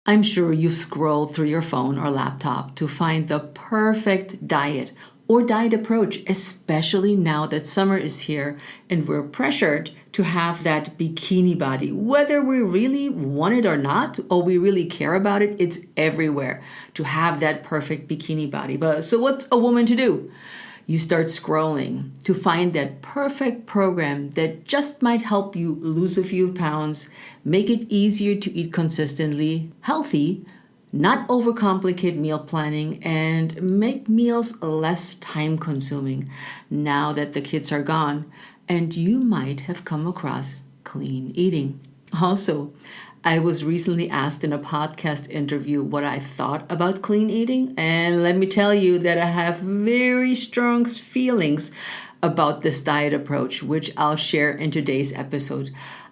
I'm sure you've scrolled through your phone or laptop to find the perfect diet or diet approach, especially now that summer is here and we're pressured to have that bikini body. Whether we really want it or not, or we really care about it, it's everywhere to have that perfect bikini body. But so what's a woman to do? You start scrolling to find that perfect program that just might help you lose a few pounds, make it easier to eat consistently, healthy, not overcomplicate meal planning, and make meals less time consuming now that the kids are gone. And you might have come across clean eating. Also, I was recently asked in a podcast interview what I thought about clean eating, and let me tell you that I have very strong feelings about this diet approach, which I'll share in today's episode.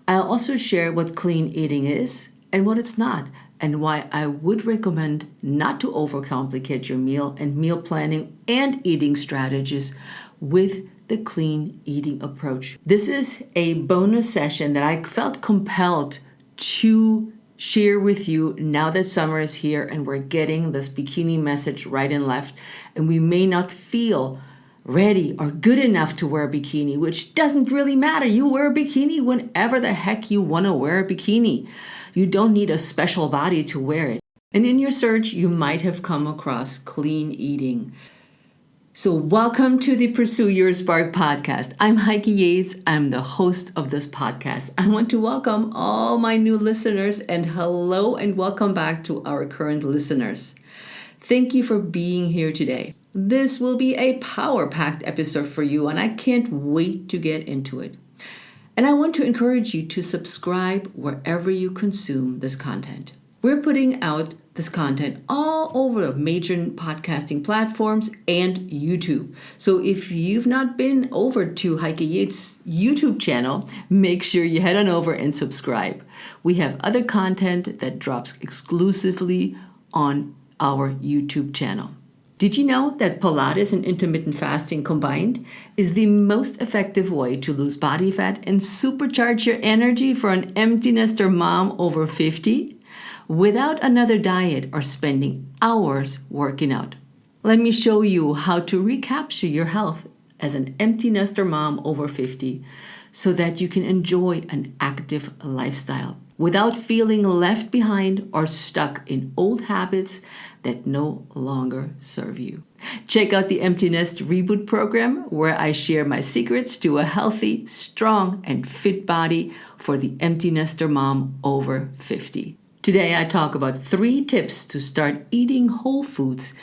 I'll also share what clean eating is and what it's not, and why I would recommend not to overcomplicate your meal and meal planning and eating strategies with the clean eating approach. This is a bonus session that I felt compelled to share with you now that summer is here and we're getting this bikini message right and left, and we may not feel ready or good enough to wear a bikini, which doesn't really matter. You wear a bikini whenever the heck you want to wear a bikini. You don't need a special body to wear it. And in your search, you might have come across clean eating. So welcome to the Pursue Your Spark podcast. I'm Heike Yates. I'm the host of this podcast. I want to welcome all my new listeners, and hello and welcome back to our current listeners. Thank you for being here today. This will be a power-packed episode for you, and I can't wait to get into it. And I want to encourage you to subscribe wherever you consume this content. We're putting out this content all over major podcasting platforms and YouTube. So if you've not been over to Heike Yates' YouTube channel, make sure you head on over and subscribe. We have other content that drops exclusively on our YouTube channel. Did you know that Pilates and intermittent fasting combined is the most effective way to lose body fat and supercharge your energy for an empty nester mom over 50? Without another diet or spending hours working out. Let me show you how to recapture your health as an empty nester mom over 50 so that you can enjoy an active lifestyle without feeling left behind or stuck in old habits that no longer serve you. Check out the Empty Nest Reboot program, where I share my secrets to a healthy, strong, and fit body for the empty nester mom over 50. Today, I talk about 3 tips to start eating whole foods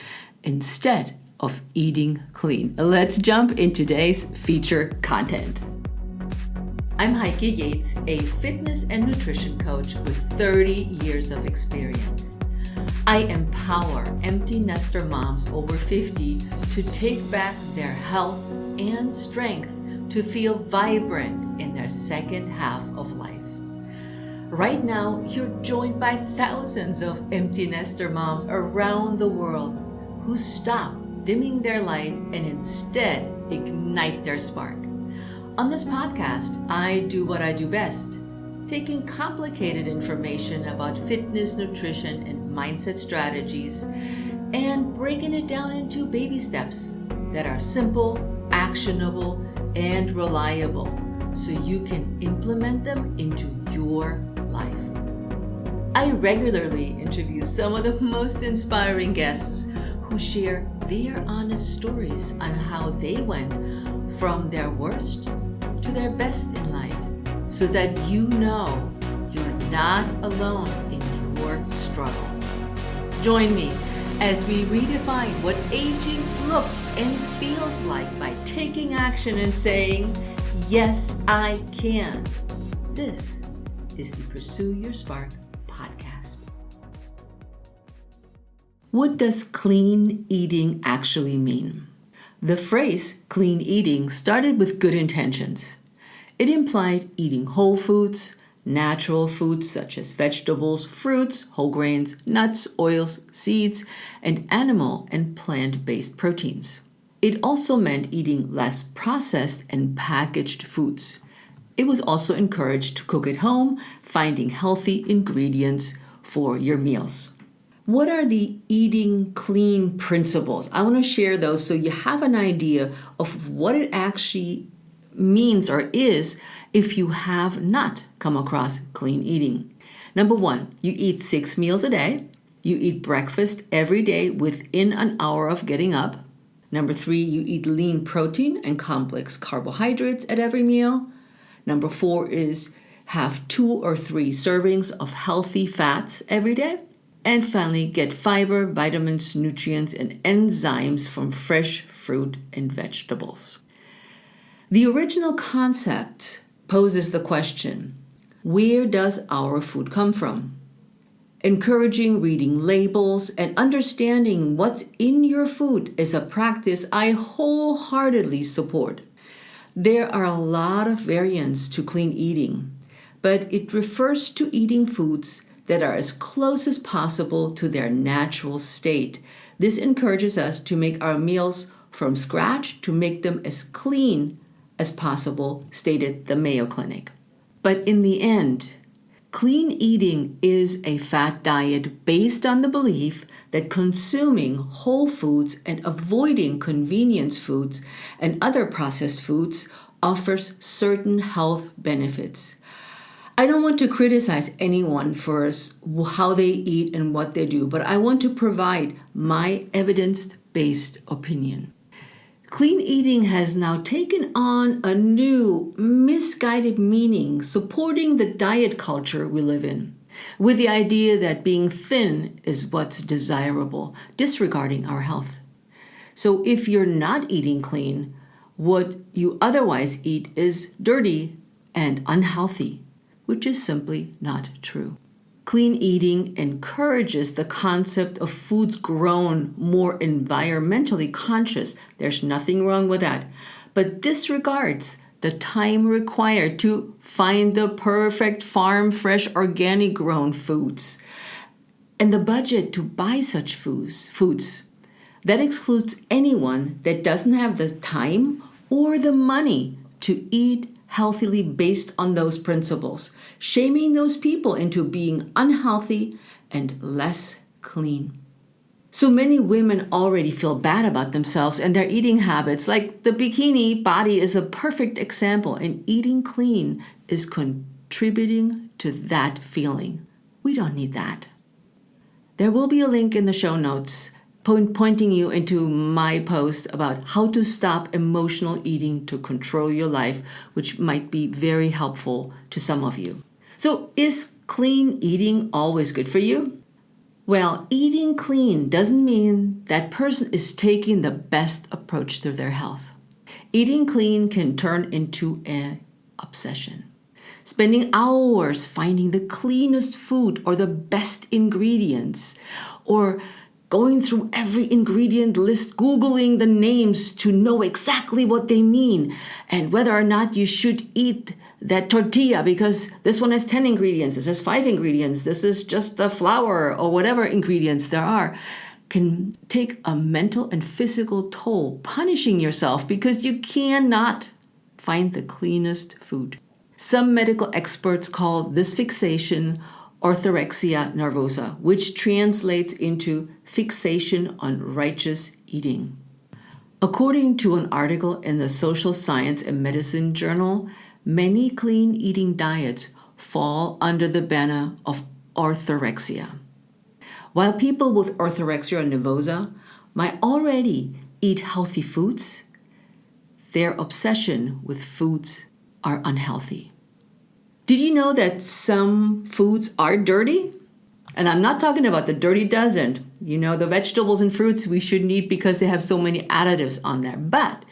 instead of eating clean. Let's jump in today's feature content. I'm Heike Yates, a fitness and nutrition coach with 30 years of experience. I empower empty nester moms over 50 to take back their health and strength to feel vibrant in their second half of life. Right now, you're joined by thousands of empty nester moms around the world who stop dimming their light and instead ignite their spark. On this podcast, I do what I do best, taking complicated information about fitness, nutrition, and mindset strategies and breaking it down into baby steps that are simple, actionable, and reliable so you can implement them into your life. I regularly interview some of the most inspiring guests who share their honest stories on how they went from their worst to their best in life, so that you know you're not alone in your struggles. Join me as we redefine what aging looks and feels like by taking action and saying, "Yes, I can." This is the Pursue Your Spark podcast. What does clean eating actually mean? The phrase clean eating started with good intentions. It implied eating whole foods, natural foods such as vegetables, fruits, whole grains, nuts, oils, seeds, and animal and plant-based proteins. It also meant eating less processed and packaged foods. It was also encouraged to cook at home, finding healthy ingredients for your meals. What are the eating clean principles? I want to share those so you have an idea of what it actually means or is if you have not come across clean eating. Number 1, you eat 6 meals a day. You eat breakfast every day within an hour of getting up. Number 3, you eat lean protein and complex carbohydrates at every meal. Number 4 is have 2 or 3 servings of healthy fats every day. And finally, get fiber, vitamins, nutrients, and enzymes from fresh fruit and vegetables. The original concept poses the question, where does our food come from? Encouraging reading labels and understanding what's in your food is a practice I wholeheartedly support. There are a lot of variants to clean eating, but it refers to eating foods that are as close as possible to their natural state. This encourages us to make our meals from scratch to make them as clean as possible, stated the Mayo Clinic. But in the end, clean eating is a fat diet based on the belief that consuming whole foods and avoiding convenience foods and other processed foods offers certain health benefits. I don't want to criticize anyone for how they eat and what they do, but I want to provide my evidence-based opinion. Clean eating has now taken on a new, misguided meaning, supporting the diet culture we live in, with the idea that being thin is what's desirable, disregarding our health. So if you're not eating clean, what you otherwise eat is dirty and unhealthy, which is simply not true. Clean eating encourages the concept of foods grown more environmentally conscious. There's nothing wrong with that, but disregards the time required to find the perfect farm fresh organic grown foods and the budget to buy such foods. That excludes anyone that doesn't have the time or the money to eat healthily based on those principles, shaming those people into being unhealthy and less clean. So many women already feel bad about themselves and their eating habits, like the bikini body is a perfect example, and eating clean is contributing to that feeling. We don't need that. There will be a link in the show notes pointing you into my post about how to stop emotional eating to control your life, which might be very helpful to some of you. So is clean eating always good for you? Well, eating clean doesn't mean that person is taking the best approach to their health. Eating clean can turn into an obsession. Spending hours finding the cleanest food or the best ingredients, or going through every ingredient list, Googling the names to know exactly what they mean and whether or not you should eat that tortilla because this one has 10 ingredients, this has 5 ingredients, this is just the flour or whatever ingredients there are, can take a mental and physical toll, punishing yourself because you cannot find the cleanest food. Some medical experts call this fixation orthorexia nervosa, which translates into fixation on righteous eating. According to an article in the Social Science and Medicine Journal, many clean eating diets fall under the banner of orthorexia. While people with orthorexia nervosa might already eat healthy foods, their obsession with foods are unhealthy. Did you know that some foods are dirty? And I'm not talking about the dirty dozen. You know, the vegetables and fruits we shouldn't eat because they have so many additives on there. But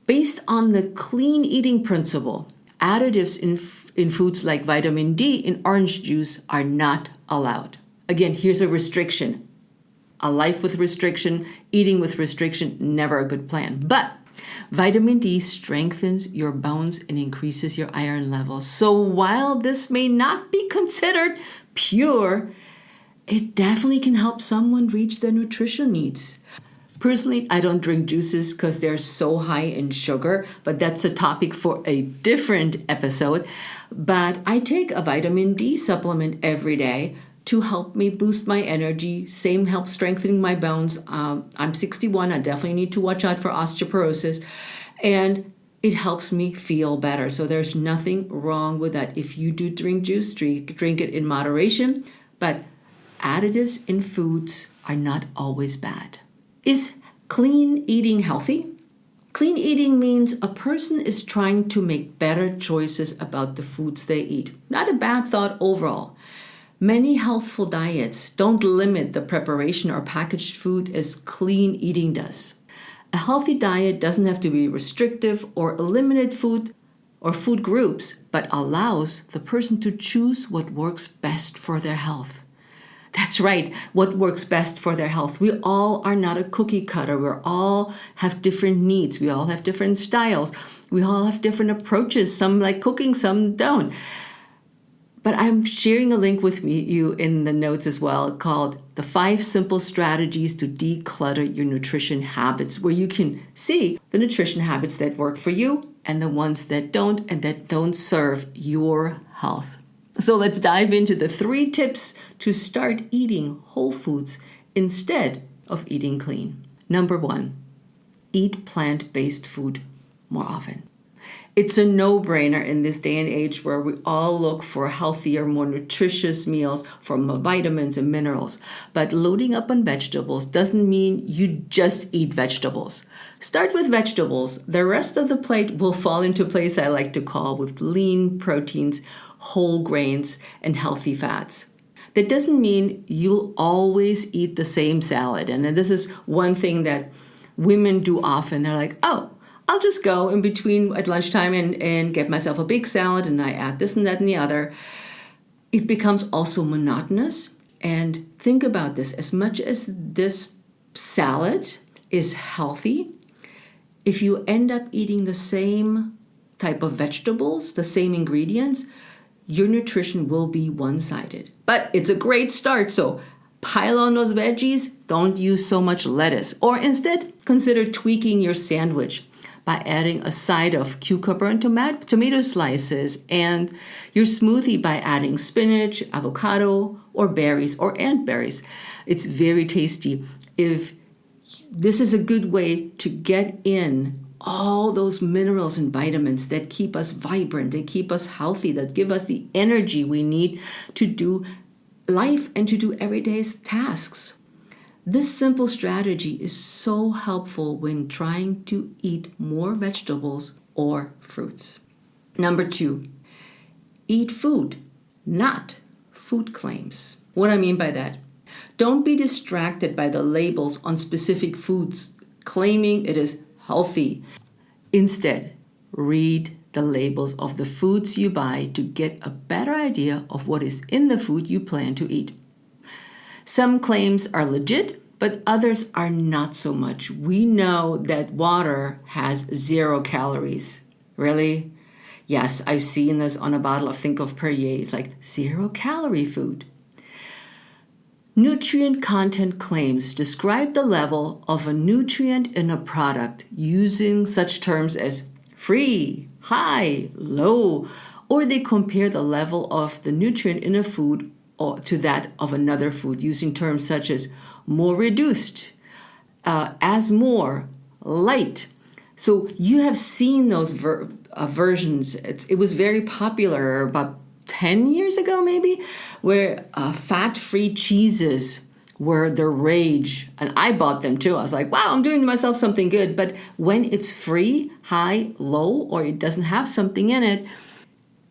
based on the clean eating principle, additives in foods like vitamin D in orange juice are not allowed. Again, here's a restriction. A life with restriction, eating with restriction, never a good plan. But vitamin D strengthens your bones and increases your iron levels. So while this may not be considered pure, it definitely can help someone reach their nutrition needs. Personally, I don't drink juices because they're so high in sugar, but that's a topic for a different episode. But I take a vitamin D supplement every day to help me boost my energy. Same helps strengthening my bones. I'm 61. I definitely need to watch out for osteoporosis. And it helps me feel better. So there's nothing wrong with that. If you do drink juice, drink it in moderation. But additives in foods are not always bad. Is clean eating healthy? Clean eating means a person is trying to make better choices about the foods they eat. Not a bad thought overall. Many healthful diets don't limit the preparation or packaged food as clean eating does. A healthy diet doesn't have to be restrictive or eliminate food or food groups, but allows the person to choose what works best for their health. That's right, what works best for their health. We all are not a cookie cutter. We all have different needs. We all have different styles. We all have different approaches. Some like cooking, some don't. But I'm sharing a link with you in the notes as well called The 5 Simple Strategies to Declutter Your Nutrition Habits, where you can see the nutrition habits that work for you and the ones that don't and that don't serve your health. So let's dive into the 3 tips to start eating whole foods instead of eating clean. Number 1, eat plant-based food more often. It's a no-brainer in this day and age where we all look for healthier, more nutritious meals for more vitamins and minerals. But loading up on vegetables doesn't mean you just eat vegetables. Start with vegetables. The rest of the plate will fall into place I like to call with lean proteins, whole grains, and healthy fats. That doesn't mean you'll always eat the same salad. And this is one thing that women do often. They're like, oh, I'll just go in between at lunchtime and get myself a big salad and I add this and that and the other. It becomes also monotonous. And think about this. As much as this salad is healthy, if you end up eating the same type of vegetables, the same ingredients, your nutrition will be one-sided. But it's a great start. So pile on those veggies. Don't use so much lettuce. Or instead, consider tweaking your sandwich by adding a side of cucumber and tomato slices, and your smoothie by adding spinach, avocado, or berries, or ant berries. It's very tasty. This is a good way to get in all those minerals and vitamins that keep us vibrant, that keep us healthy, that give us the energy we need to do life and to do everyday tasks. This simple strategy is so helpful when trying to eat more vegetables or fruits. Number 2, eat food, not food claims. What I mean by that? Don't be distracted by the labels on specific foods claiming it is healthy. Instead, read the labels of the foods you buy to get a better idea of what is in the food you plan to eat. Some claims are legit, but others are not so much. We know that water has 0 calories. Really? Yes, I've seen this on a bottle of Think of Perrier. It's like 0 calorie food. Nutrient content claims describe the level of a nutrient in a product using such terms as free, high, low, or they compare the level of the nutrient in a food to that of another food using terms such as more reduced, as more, light. So you have seen those versions. It was very popular about 10 years ago maybe, where fat-free cheeses were the rage. And I bought them too. I was like, wow, I'm doing myself something good. But when it's free, high, low, or it doesn't have something in it,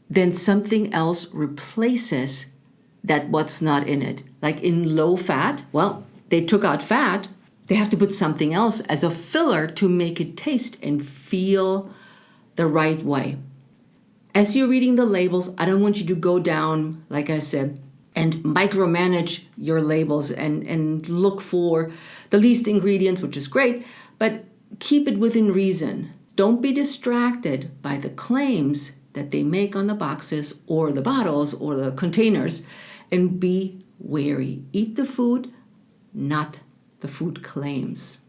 then something else replaces that what's not in it. Like in low fat, well, they took out fat. They have to put something else as a filler to make it taste and feel the right way. As you're reading the labels, I don't want you to go down, like I said, and micromanage your labels and look for the least ingredients, which is great, but keep it within reason. Don't be distracted by the claims that they make on the boxes or the bottles or the containers, and be wary. Eat the food, not the food claims.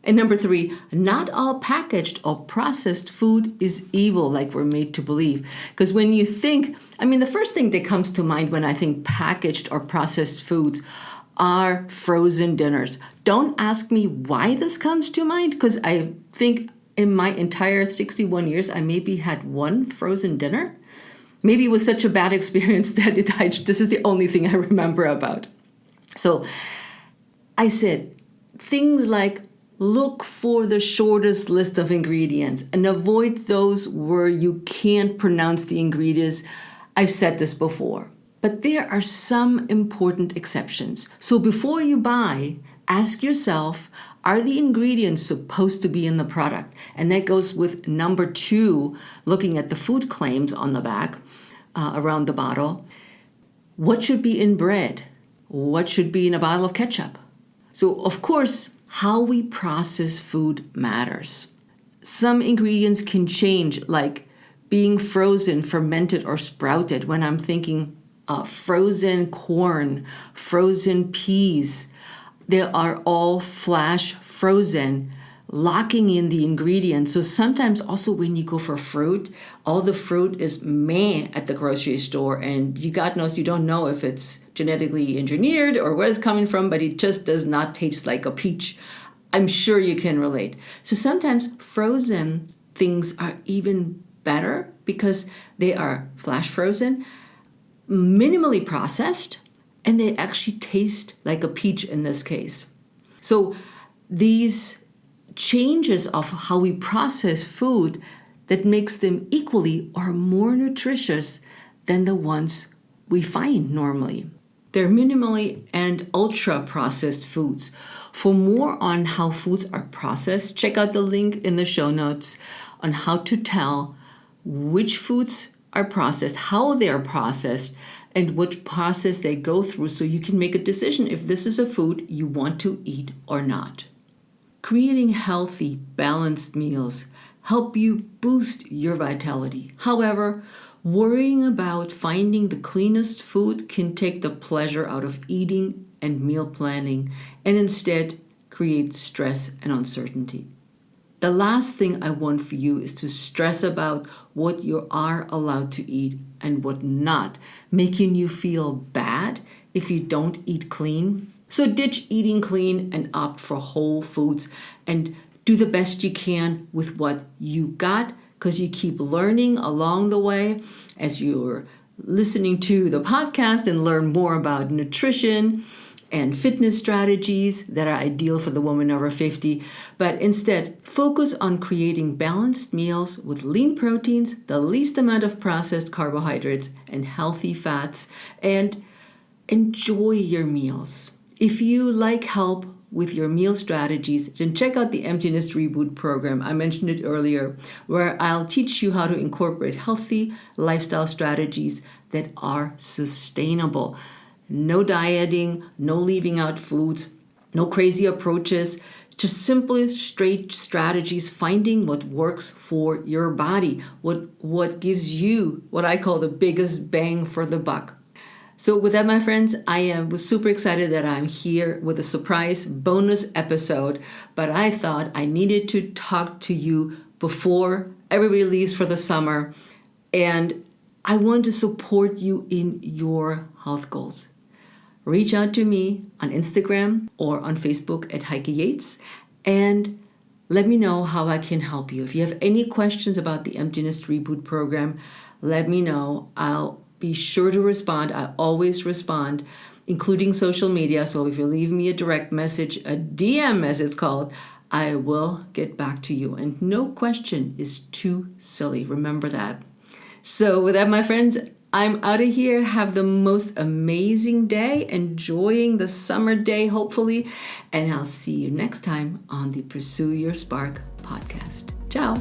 And number 3, not all packaged or processed food is evil like we're made to believe. Because when you think, the first thing that comes to mind when I think packaged or processed foods are frozen dinners. Don't ask me why this comes to mind, because I think in my entire 61 years, I maybe had one frozen dinner. Maybe it was such a bad experience that this is the only thing I remember about. So I said things like, look for the shortest list of ingredients and avoid those where you can't pronounce the ingredients. I've said this before, but there are some important exceptions. So before you buy, ask yourself, are the ingredients supposed to be in the product? And that goes with number 2, looking at the food claims on the back around the bottle. What should be in bread? What should be in a bottle of ketchup? So of course, how we process food matters. Some ingredients can change, like being frozen, fermented, or sprouted. When I'm thinking frozen corn, frozen peas, they are all flash frozen, locking in the ingredients. So sometimes also when you go for fruit, all the fruit is meh at the grocery store, and God knows you don't know if it's genetically engineered or where it's coming from, but it just does not taste like a peach. I'm sure you can relate. So sometimes frozen things are even better because they are flash frozen, minimally processed, and they actually taste like a peach in this case. So these changes of how we process food that makes them equally or more nutritious than the ones we find normally. They're minimally and ultra processed foods. For more on how foods are processed, check out the link in the show notes on how to tell which foods are processed, how they are processed, and which process they go through, so you can make a decision if this is a food you want to eat or not. Creating healthy, balanced meals help you boost your vitality. However, worrying about finding the cleanest food can take the pleasure out of eating and meal planning, and instead create stress and uncertainty. The last thing I want for you is to stress about what you are allowed to eat and what not, making you feel bad if you don't eat clean. So ditch eating clean and opt for whole foods and do the best you can with what you got, because you keep learning along the way as you're listening to the podcast and learn more about nutrition and fitness strategies that are ideal for the woman over 50. But instead, focus on creating balanced meals with lean proteins, the least amount of processed carbohydrates, and healthy fats, and enjoy your meals. If you like help with your meal strategies, then check out the Emptiness Reboot program. I mentioned it earlier, where I'll teach you how to incorporate healthy lifestyle strategies that are sustainable. No dieting, no leaving out foods, no crazy approaches, just simple, straight strategies, finding what works for your body, what gives you what I call the biggest bang for the buck. So with that, my friends, I was super excited that I'm here with a surprise bonus episode, but I thought I needed to talk to you before everybody leaves for the summer, and I want to support you in your health goals. Reach out to me on Instagram or on Facebook at Heike Yates, and let me know how I can help you. If you have any questions about the Emptiness Reboot program, let me know. I'll be sure to respond. I always respond, including social media. So if you leave me a direct message, a DM as it's called, I will get back to you. And no question is too silly. Remember that. So with that, my friends, I'm out of here. Have the most amazing day, enjoying the summer day, hopefully. And I'll see you next time on the Pursue Your Spark podcast. Ciao.